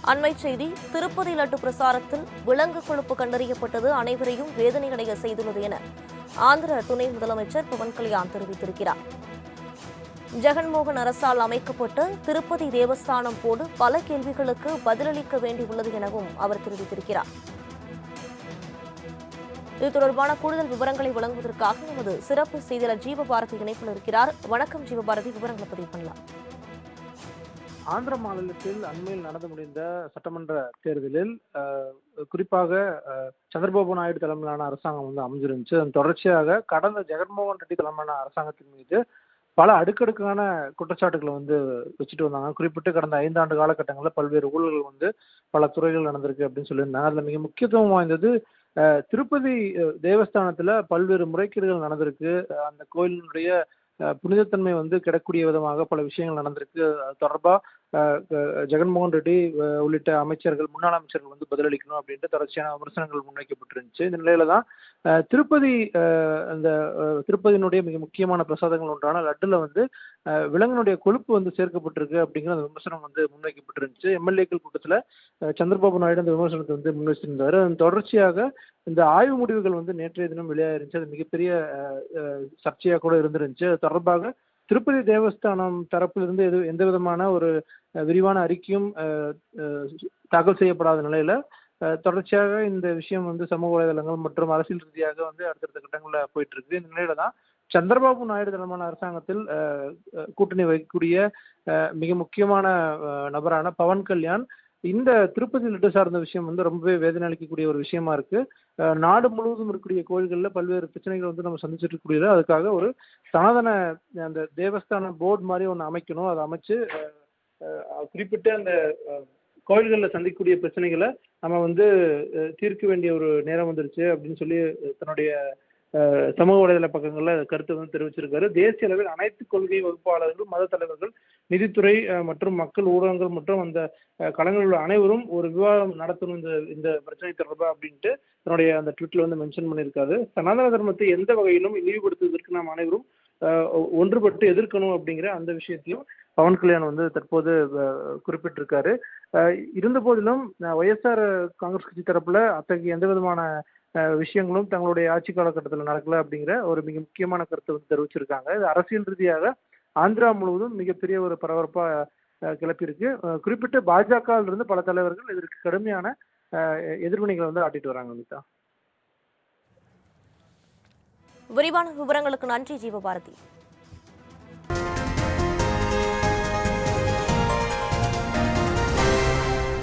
அண்மை செய்தி திருப்பதி லட்டு பிரசாரத்தில் விலங்கு கொழுப்பு கண்டறியப்பட்டது அனைவரையும் வேதனையடைய செய்துள்ளது என ஆந்திர துணை முதலமைச்சர் பவன் கல்யாண் தெரிவித்திருக்கிறார். ஜெகன்மோகன் அரசால் அமைக்கப்பட்ட திருப்பதி தேவஸ்தானம் போடு பல கேள்விகளுக்கு பதிலளிக்க வேண்டியுள்ளது எனவும் அவர் தெரிவித்திருக்கிறார். இது தொடர்பான கூடுதல் விவரங்களை வழங்குவதற்காக நமது சிறப்பு செய்தியாளர் ஜீவபாரதி இணைப்பில் இருக்கிறார். வணக்கம் ஜீவபாரதி, விவரங்களை பதிவு பண்ணலாம். ஆந்திர மாநிலத்தில் அண்மையில் நடந்து முடிந்த சட்டமன்ற தேர்தலில் குறிப்பாக சந்திரபாபு நாயுடு தலைமையிலான அரசாங்கம் அமைஞ்சிருந்துச்சு. அதன் தொடர்ச்சியாக கடந்த ஜெகன்மோகன் ரெட்டி தலைமையிலான அரசாங்கத்தின் மீது பல அடுக்கடுக்கான குற்றச்சாட்டுகளை வச்சுட்டு வந்தாங்க. குறிப்பிட்டு கடந்த 5 ஆண்டு காலகட்டங்களில் பல்வேறு ஊழல்கள் பல துறைகள் நடந்திருக்கு அப்படின்னு சொல்லியிருந்தாங்க. அதுல மிக முக்கியத்துவம் வாய்ந்தது திருப்பதி தேவஸ்தானத்துல பல்வேறு முறைகேடுகள் நடந்திருக்கு. அந்த கோயிலினுடைய புனிதத்தன்மை கிடக்கூடிய விதமாக பல விஷயங்கள் நடந்திருக்கு. தொடர்பா ஜெகன்மோகன் ரெட்டி உள்ளிட்ட அமைச்சர்கள், முன்னாள் அமைச்சர்கள் பதிலளிக்கணும் அப்படின்ட்டு தொடர்ச்சியான விமர்சனங்கள் முன்வைக்கப்பட்டிருந்துச்சு. இந்த நிலையில தான் திருப்பதி அந்த திருப்பதியினுடைய மிக முக்கியமான பிரசாதங்கள் ஒன்றான லட்டுல விலங்கினுடைய கொழுப்பு சேர்க்கப்பட்டிருக்கு அப்படிங்கிற அந்த விமர்சனம் முன்வைக்கப்பட்டிருந்துச்சு. எம்எல்ஏக்கள் கூட்டத்துல சந்திரபாபு நாயுடு அந்த விமர்சனத்தை முன்வச்சிருந்தாரு. அதன் தொடர்ச்சியாக இந்த ஆய்வு முடிவுகள் நேற்றைய தினம் வெளியாயிருந்துச்சு. அது மிகப்பெரிய சர்ச்சையா கூட இருந்துருந்துச்சு. அது தொடர்பாக திருப்பதி தேவஸ்தானம் தரப்பிலிருந்து எந்த விதமான ஒரு விரிவான அறிக்கையும் தாக்கல் செய்யப்படாத நிலையில தொடர்ச்சியாக இந்த விஷயம் சமூக வலைதளங்கள் மற்றும் அரசியல் ரீதியாக அடுத்தடுத்த கட்டங்களில் போயிட்டு இருக்கு. இந்த நிலையில தான் சந்திரபாபு நாயுடு தலைமையிலான அரசாங்கத்தில் கூட்டணி வைக்கக்கூடிய மிக முக்கியமான நபரான பவன் கல்யாண் இந்த திருப்பதி லட்டு சார்ந்த விஷயம் ரொம்பவே வேதனை அளிக்கக்கூடிய ஒரு விஷயமா இருக்கு. நாடு முழுவதும் இருக்கக்கூடிய கோயில்களில் பல்வேறு பிரச்சனைகள் நம்ம சந்திச்சுட்டு இருக்கக்கூடியது. அதுக்காக ஒரு சனாதன அந்த தேவஸ்தான போர்டு மாதிரி ஒன்று அமைக்கணும். அதை அமைச்சு குறிப்பிட்ட அந்த கோயில்களில் சந்திக்கக்கூடிய பிரச்சனைகளை நம்ம தீர்க்க வேண்டிய ஒரு நேரம் வந்துருச்சு அப்படின்னு சொல்லி தன்னுடைய சமூக வலைதள பக்கங்கள்ல கருத்து தெரிவிச்சிருக்காரு. தேசிய அளவில் அனைத்து கொள்கை வகுப்பாளர்கள், மத தலைவர்கள், நிதித்துறை மற்றும் மக்கள் ஊடகங்கள் மற்றும் அந்த களங்களில் உள்ள அனைவரும் ஒரு விவாதம் நடத்தணும் இந்த பிரச்சனை தொடர்பா அப்படின்ட்டு தன்னுடைய அந்த ட்விட்ல மென்ஷன் பண்ணியிருக்காரு. சனாதன தர்மத்தை எந்த வகையிலும் இழிவுபடுத்துவதற்கு நாம் அனைவரும் ஒன்றுபட்டு எதிர்க்கணும் அப்படிங்கிற அந்த விஷயத்தையும் பவன் கல்யாண் தற்போது குறிப்பிட்டிருக்காரு. இருந்த போதிலும் ஒய்எஸ்ஆர் காங்கிரஸ் கட்சி தரப்புல அத்தகைய எந்த விதமான விஷயங்களும் தங்களுடைய ஆட்சி காலகட்டத்தில் நடக்கல அப்படிங்கிற ஒரு மிக முக்கியமான கருத்தை தெரிவிச்சிருக்காங்க. இது அரசியல் ரீதியாக ஆந்திரா முழுவதும் மிகப்பெரிய ஒரு பரபரப்பா கிளப்பியிருக்கு. குறிப்பிட்ட பாஜகவில் இருந்து பல தலைவர்கள் இதற்கு கடுமையான எதிர்வினைகளை ஆட்டிட்டு வராங்க. அனிதா, விரிவான விவரங்களுக்கு நன்றி ஜீவபாரதி.